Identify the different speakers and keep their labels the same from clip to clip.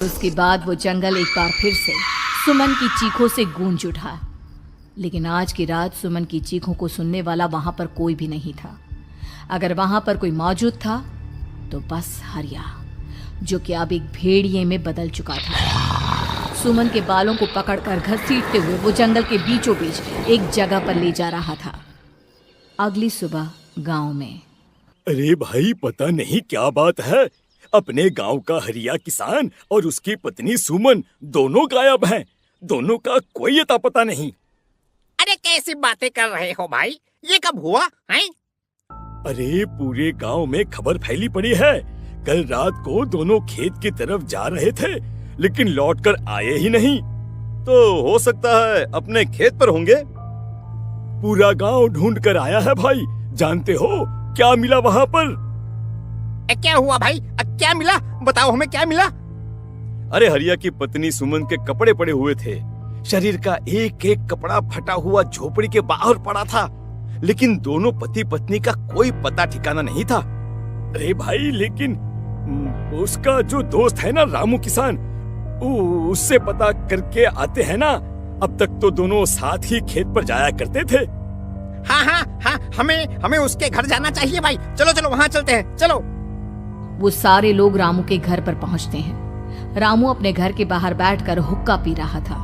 Speaker 1: उसके बाद वो जंगल एक बार फिर से सुमन की चीखों से गूंज उठा। लेकिन आज की रात सुमन की चीखों को सुनने वाला वहां पर कोई भी नहीं था। अगर वहां पर कोई मौजूद था तो बस हरिया, जो कि अब एक भेड़िए में बदल चुका था। सुमन के बालों को पकड़कर घसीटते हुए वो जंगल के बीचों बीच एक जगह पर ले जा रहा था। अगली सुबह गांव में।
Speaker 2: अरे भाई, पता नहीं क्या बात है, अपने गांव का हरिया किसान और उसकी पत्नी सुमन दोनों गायब हैं। दोनों का कोई अता पता नहीं।
Speaker 3: अरे कैसी बातें कर रहे हो भाई, ये कब हुआ है?
Speaker 2: अरे पूरे गांव में खबर फैली पड़ी है। कल रात को दोनों खेत की तरफ जा रहे थे, लेकिन लौटकर आए ही नहीं।
Speaker 4: तो हो सकता है अपने खेत पर होंगे।
Speaker 2: पूरा गांव ढूंढ कर आया है भाई। जानते हो क्या मिला वहां पर?
Speaker 3: क्या हुआ भाई? क्या मिला? बताओ हमें क्या मिला?
Speaker 4: अरे हरिया की पत्नी सुमन के कपड़े पड़े हुए थे। शरीर का एक एक कपड़ा फटा हुआ झोपड़ी के बाहर पड़ा था, लेकिन दोनों पति पत्नी का कोई पता ठिकाना नहीं था।
Speaker 2: अरे भाई, लेकिन उसका जो दोस्त है ना रामू किसान, उससे पता करके आते हैं ना। अब तक तो दोनों साथ ही खेत पर जाया करते थे।
Speaker 3: हाँ, हमें उसके घर जाना चाहिए भाई। चलो चलो वहाँ चलते हैं, चलो।
Speaker 1: वो सारे लोग रामू के घर पर पहुंचते हैं। रामू अपने घर के बाहर बैठकर हुक्का पी रहा था।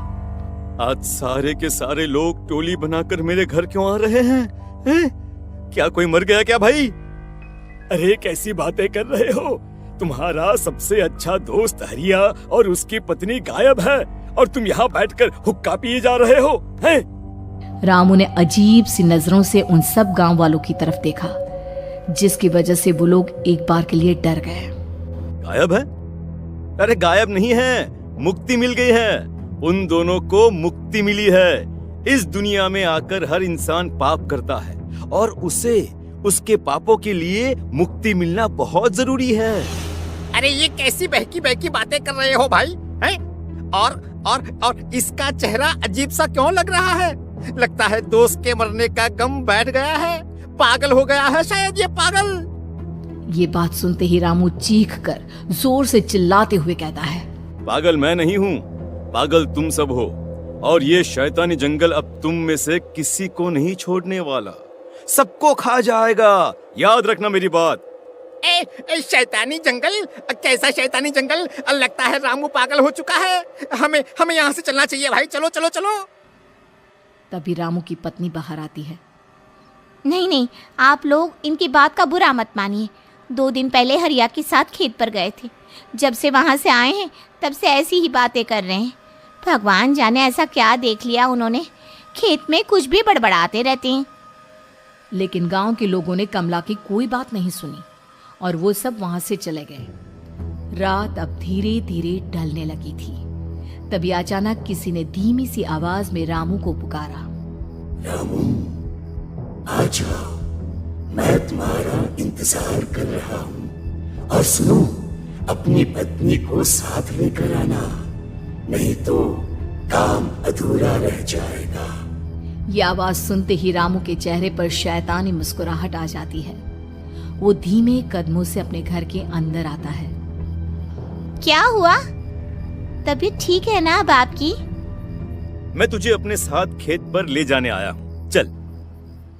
Speaker 4: आज सारे के सारे लोग टोली बनाकर मेरे घर क्यों आ रहे हैं? क्या कोई मर गया क्या भाई?
Speaker 2: अरे कैसी बातें कर रहे हो? तुम्हारा सबसे अच्छा दोस्त हरिया और उसकी पत्नी गायब है और तुम यहाँ बैठकर हुक्का पिए जा रहे हो हैं?
Speaker 1: रामू ने अजीब सी नजरों से उन सब गांव वालों की तरफ देखा, जिसकी वजह से वो लोग एक बार के लिए डर गए।
Speaker 4: गायब है? अरे गायब नहीं है, मुक्ति मिल गई है। उन दोनों को मुक्ति मिली है। इस दुनिया में आकर हर इंसान पाप करता है और उसे उसके पापों के लिए मुक्ति मिलना बहुत जरूरी है।
Speaker 3: अरे ये कैसी बहकी बहकी बातें कर रहे हो भाई, हैं? और इसका चेहरा अजीब सा क्यों लग रहा है? लगता है दोस्त के मरने का गम बैठ गया है। पागल हो गया है शायद ये पागल।
Speaker 1: ये बात सुनते ही रामू चीख कर जोर से चिल्लाते हुए कहता है,
Speaker 4: पागल मैं नहीं हूँ, पागल तुम सब हो। और ये शैतानी जंगल अब तुम में से किसी को नहीं छोड़ने वाला, सबको खा जाएगा। याद रखना मेरी बात।
Speaker 3: शैतानी जंगल? कैसा शैतानी जंगल? लगता है रामू पागल हो चुका है। हमें यहाँ से चलना चाहिए भाई। चलो चलो चलो।
Speaker 1: तभी रामू की पत्नी बाहर आती है।
Speaker 5: नहीं, आप लोग इनकी बात का बुरा मत मानिए। 2 दिन पहले हरिया के साथ खेत पर गए थे। जब से वहाँ से आए हैं तब से ऐसी ही बातें कर रहे हैं। भगवान जाने ऐसा क्या देख लिया उन्होंने, खेत में कुछ भी बड़बड़ाते रहते हैं।
Speaker 1: लेकिन गांव के लोगों ने कमला की कोई बात नहीं सुनी और वो सब वहां से चले गए। रात अब धीरे धीरे ढलने लगी थी। तभी अचानक किसी ने धीमी सी आवाज में रामू को पुकारा।
Speaker 6: रामू, आ जाओ, मैं तुम्हारा इंतजार कर रहा हूँ। और सुनो, अपनी पत्नी को साथ लेकर आना, नहीं तो काम अधूरा रह जाएगा।
Speaker 1: ये आवाज सुनते ही रामू के चेहरे पर शैतानी मुस्कुराहट आ जाती है। वो धीमे कदमों से अपने घर के अंदर आता है।
Speaker 5: क्या हुआ? तबीयत ठीक है ना अब आपकी?
Speaker 4: मैं तुझे अपने साथ खेत पर ले जाने आया हूँ, चल।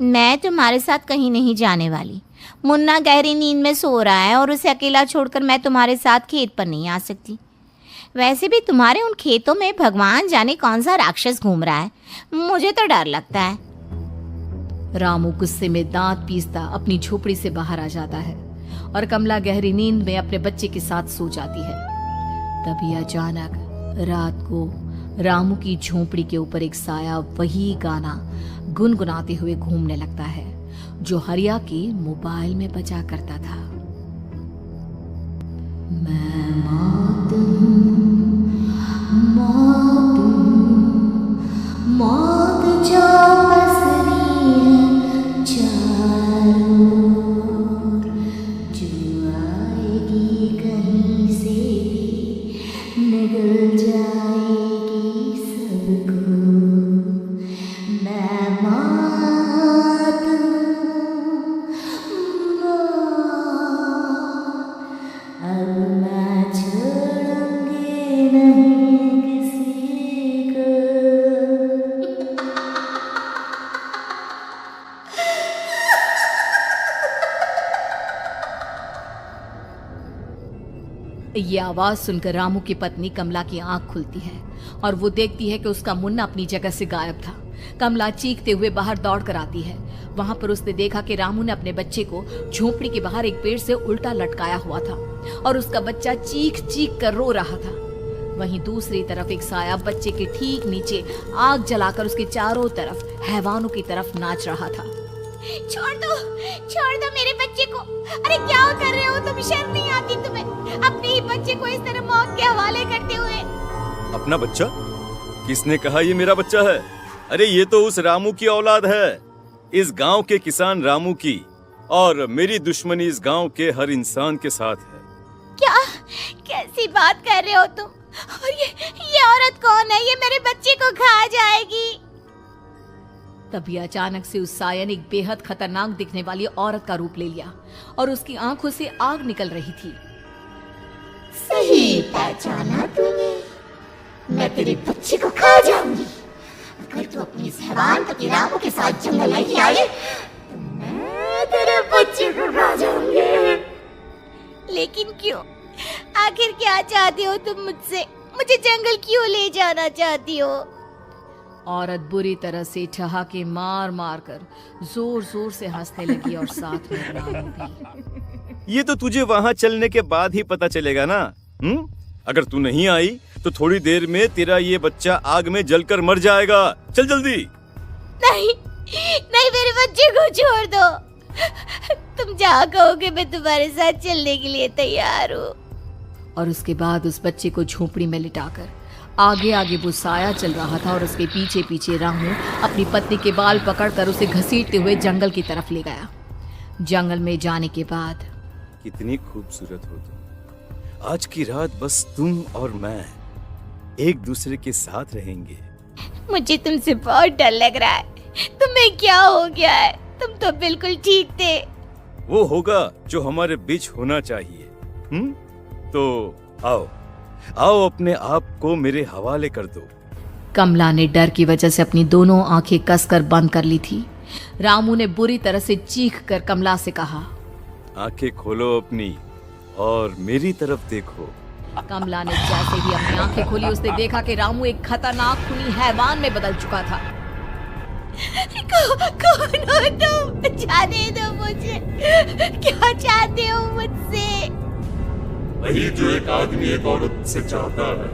Speaker 5: मैं तुम्हारे साथ कहीं नहीं जाने वाली। मुन्ना गहरी नींद में सो रहा है और उसे अकेला छोड़कर मैं तुम्हारे साथ खेत पर नहीं आ सकती। वैसे भी तुम्हारे उन खेतों में भगवान जाने कौन सा राक्षस घूम रहा है, मुझे तो डर लगता है।
Speaker 1: रामू गुस्से में दांत पीसता अपनी झोपड़ी से बाहर आ जाता है और कमला गहरी नींद में अपने बच्चे के साथ सो जाती है। तभी अचानक रात को रामू की झोपड़ी के ऊपर एक साया वही गाना गुनगुनाते हुए घूमने लगता है जो हरिया के मोबाइल में बजा करता था। मैं मौत जो पसरी है चारों ओर, जो आएगी कहीं से भी निगल जाएगी सबको। मैं मौत अब मैं छोड़ूंगी ये आवाज सुनकर रामू की पत्नी कमला की आंख खुलती है और वो देखती है कि उसका मुन्ना अपनी जगह से गायब था। कमला चीखते हुए बाहर दौड़ कर आती है। वहां पर उसने देखा कि रामू ने अपने बच्चे को झोपड़ी के बाहर एक पेड़ से उल्टा लटकाया हुआ था और उसका बच्चा चीख चीख कर रो रहा था। वहीं दूसरी तरफ एक साया बच्चे के ठीक नीचे आग जलाकर उसके चारों तरफ हैवानों की तरफ नाच रहा था।
Speaker 5: छोड़ दो मेरे बच्चे को। अरे क्या कर रहे हो तुम? शर्म नहीं आती तुम्हें अपने ही बच्चे को इस तरह मौत के हवाले करते हुए?
Speaker 4: अपना बच्चा? किसने कहा ये मेरा बच्चा है? अरे ये तो उस रामू की औलाद है, इस गांव के किसान रामू की, और मेरी दुश्मनी इस गांव के हर इंसान के साथ है।
Speaker 5: क्या कैसी बात कर रहे हो तुम? और ये औरत कौन है? ये मेरे बच्चे को खा जाएगी।
Speaker 1: तभी अचानक से उस साया ने एक बेहद खतरनाक दिखने वाली औरत का रूप ले लिया और उसकी आंखों से आग निकल रही थी।
Speaker 6: सही पहचाना तूने, मैं तेरे बच्चे को खा जाऊंगी। अगर तू अपनी इस हैवान पति रामू के साथ जंगल नहीं आई तो मैं तेरे बच्चे को खा जाऊंगी।
Speaker 5: लेकिन क्यों? आखिर क्या चाहती हो तुम मुझसे? मुझे जंगल क्यों ले जाना चाहती हो?
Speaker 1: औरत बुरी तरह से ठहाके मार मार कर जोर जोर से हंसने लगी और साथ में रामू भी।
Speaker 4: ये तो तुझे वहाँ चलने के बाद ही पता चलेगा ना। अगर तू नहीं आई तो थोड़ी देर में तेरा ये बच्चा आग में जलकर मर जाएगा। चल जल्दी।
Speaker 5: नहीं नहीं, मेरे बच्चे को छोड़ दो। तुम जहाँ कहोगे मैं तुम्हारे साथ चलने के लिए तैयार हूँ।
Speaker 1: और उसके बाद उस बच्चे को झोपड़ी में लिटाकर आगे आगे वो साया चल रहा था और उसके पीछे पीछे रामू अपनी पत्नी के बाल पकड़कर उसे घसीटते हुए जंगल की तरफ ले गया। जंगल में जाने के बाद,
Speaker 4: कितनी खूबसूरत हो तुम। आज की रात बस तुम और मैं एक दूसरे के साथ रहेंगे।
Speaker 5: मुझे तुमसे बहुत डर लग रहा है। तुम्हें क्या हो गया है? तुम तो बिल्कुल ठीक थे।
Speaker 4: वो होगा जो हमारे बीच होना चाहिए। तो आओ आओ, अपने आप को मेरे हवाले कर दो।
Speaker 1: कमला ने डर की वजह से अपनी दोनों आंखें कसकर बंद कर ली थी। रामू ने बुरी तरह से चीख कर कमला से कहा,
Speaker 4: आंखें खोलो अपनी और मेरी तरफ देखो।
Speaker 1: कमला ने जैसे ही अपनी आंखें खोली उसने देखा कि रामू एक खतरनाक खूनी हैवान में बदल चुका था।
Speaker 5: कौन हो तुम? जाने दो मुझे। क्या चाहते हो मुझसे?
Speaker 6: वही जो एक आदमी एक औरत से चाहता है।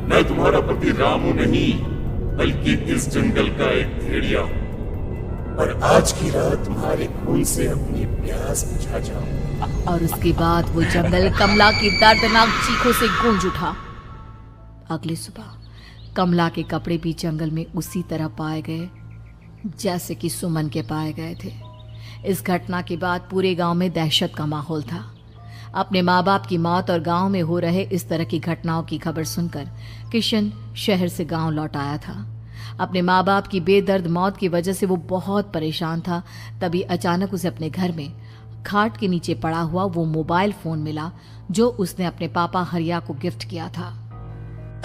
Speaker 6: मैं तुम्हारा पति रामू नहीं, बल्कि इस जंगल का एक भेड़िया हूँ, और आज की रात तुम्हारे खून से अपनी प्यास बुझा जाऊं।
Speaker 1: और उसके बाद वो जंगल कमला की दर्दनाक चीखों से गूंज उठा। अगली सुबह कमला के कपड़े भी जंगल में उसी तरह पाए गए जैसे कि सुमन के पाए गए थे। इस घटना के बाद पूरे गांव में दहशत का माहौल था। अपने माँ बाप की मौत और गांव में हो रहे इस तरह की घटनाओं की खबर सुनकर किशन शहर से गांव लौट आया था। अपने माँ बाप की बेदर्द मौत की वजह से वो बहुत परेशान था। तभी अचानक उसे अपने घर में खाट के नीचे पड़ा हुआ वो मोबाइल फोन मिला जो उसने अपने पापा हरिया को गिफ्ट किया था।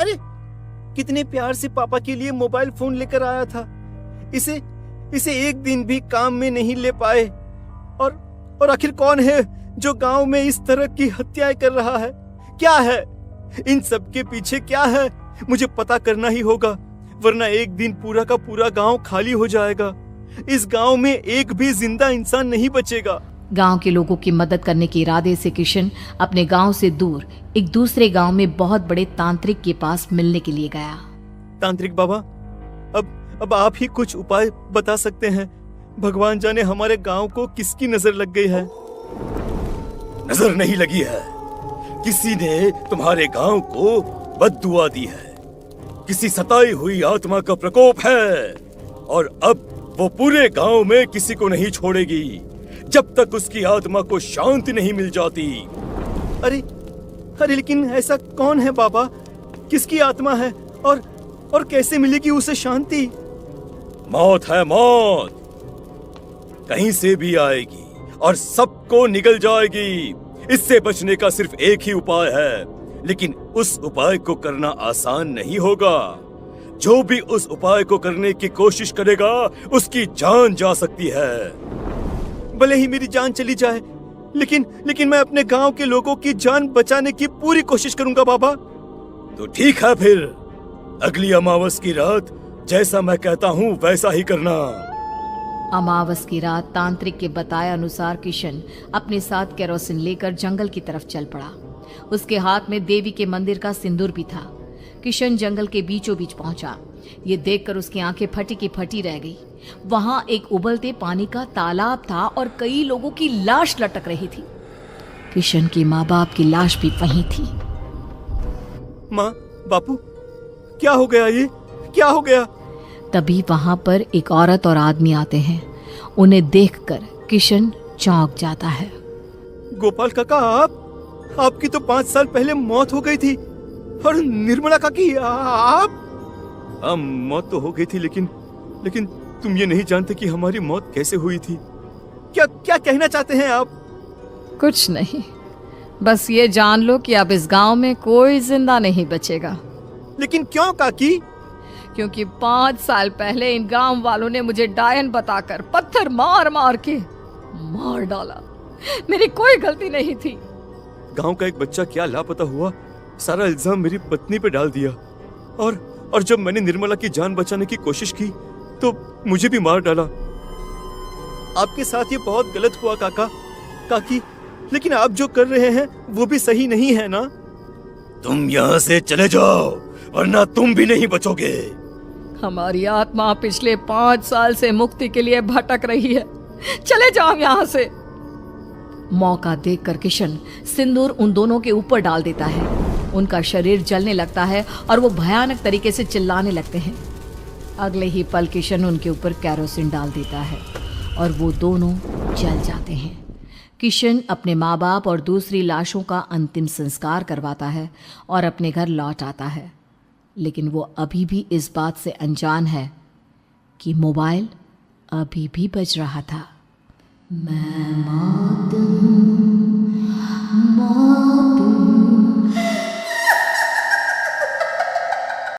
Speaker 4: अरे कितने प्यार से पापा के लिए मोबाइल फोन लेकर आया था। इसे एक दिन भी काम में नहीं ले पाए। और आखिर कौन है जो गांव में इस तरह की हत्याएं कर रहा है? क्या है इन सब के पीछे? क्या है? मुझे पता करना ही होगा, वरना एक दिन पूरा का पूरा गांव खाली हो जाएगा। इस गांव में एक भी जिंदा इंसान नहीं बचेगा।
Speaker 1: गांव के लोगों की मदद करने के इरादे से किशन अपने गांव से दूर एक दूसरे गांव में बहुत बड़े तांत्रिक के पास मिलने के लिए गया।
Speaker 4: तांत्रिक बाबा, अब आप ही कुछ उपाय बता सकते हैं। भगवान जाने हमारे गांव को किसकी नजर लग गई है।
Speaker 2: नजर नहीं लगी है, किसी ने तुम्हारे गांव को बद्दुआ दी है। किसी सताई हुई आत्मा का प्रकोप है और अब वो पूरे गांव में किसी को नहीं छोड़ेगी जब तक उसकी आत्मा को शांति नहीं मिल जाती।
Speaker 4: अरे लेकिन ऐसा कौन है बाबा? किसकी आत्मा है और कैसे मिलेगी उसे शांति?
Speaker 2: मौत है, मौत कहीं से भी आएगी और सबको निगल जाएगी। इससे बचने का सिर्फ एक ही उपाय है, लेकिन उस उपाय को करना आसान नहीं होगा। जो भी उस उपाय को करने की कोशिश करेगा उसकी जान जा सकती है।
Speaker 4: भले ही मेरी जान चली जाए, लेकिन मैं अपने गांव के लोगों की जान बचाने की पूरी कोशिश करूंगा बाबा।
Speaker 2: तो ठीक है फिर, अगली अमावस की रात जैसा मैं कहता हूँ वैसा ही करना।
Speaker 1: अमावस की रात तांत्रिक के बताए अनुसार किशन अपने साथ केरोसिन लेकर जंगल की तरफ चल पड़ा। उसके हाथ में देवी के मंदिर का सिंदूर भी था। किशन जंगल के बीचों बीच पहुंचा। ये देखकर उसकी आंखें फटी की फटी रह गई। वहां एक उबलते पानी का तालाब था और कई लोगों की लाश लटक रही थी। किशन की माँ बाप की लाश भी वहीं थी।
Speaker 4: माँ, बापू, क्या हो गया? ये क्या हो गया?
Speaker 1: तभी वहां पर एक औरत और आदमी आते हैं। उन्हें देखकर किशन चौंक जाता है।
Speaker 4: गोपाल काका, आपकी तो 5 साल पहले मौत हो गई थी। और निर्मला काकी, आप? मौत तो हो गई थी, लेकिन तुम ये नहीं जानते कि हमारी मौत कैसे हुई थी। क्या कहना चाहते हैं आप?
Speaker 1: कुछ नहीं, बस ये जान लो कि अब इस गांव में कोई जिंदा नहीं बचेगा।
Speaker 4: लेकिन क्यों काकी?
Speaker 1: क्योंकि 5 साल पहले इन गांव वालों ने मुझे डायन बताकर पत्थर मार मार के मार डाला। मेरी कोई गलती नहीं थी।
Speaker 4: गांव का एक बच्चा क्या लापता हुआ, सारा इल्जाम मेरी पत्नी पे डाल दिया। और जब मैंने निर्मला की जान बचाने की कोशिश की तो मुझे भी मार डाला। आपके साथ ये बहुत गलत हुआ काकी, लेकिन आप जो कर रहे हैं वो भी सही नहीं है ना?
Speaker 2: तुम यहाँ से चले जाओ वरना तुम भी नहीं बचोगे।
Speaker 1: हमारी आत्मा पिछले 5 साल से मुक्ति के लिए भटक रही है। चले जाओ यहाँ से। मौका देखकर किशन सिंदूर उन दोनों के ऊपर डाल देता है। उनका शरीर जलने लगता है और वो भयानक तरीके से चिल्लाने लगते हैं। अगले ही पल किशन उनके ऊपर केरोसिन डाल देता है और वो दोनों जल जाते हैं। किशन अपने माँ बाप और दूसरी लाशों का अंतिम संस्कार करवाता है और अपने घर लौट आता है। लेकिन वो अभी भी इस बात से अनजान है कि मोबाइल अभी भी बज रहा था। मैं मौत हूँ।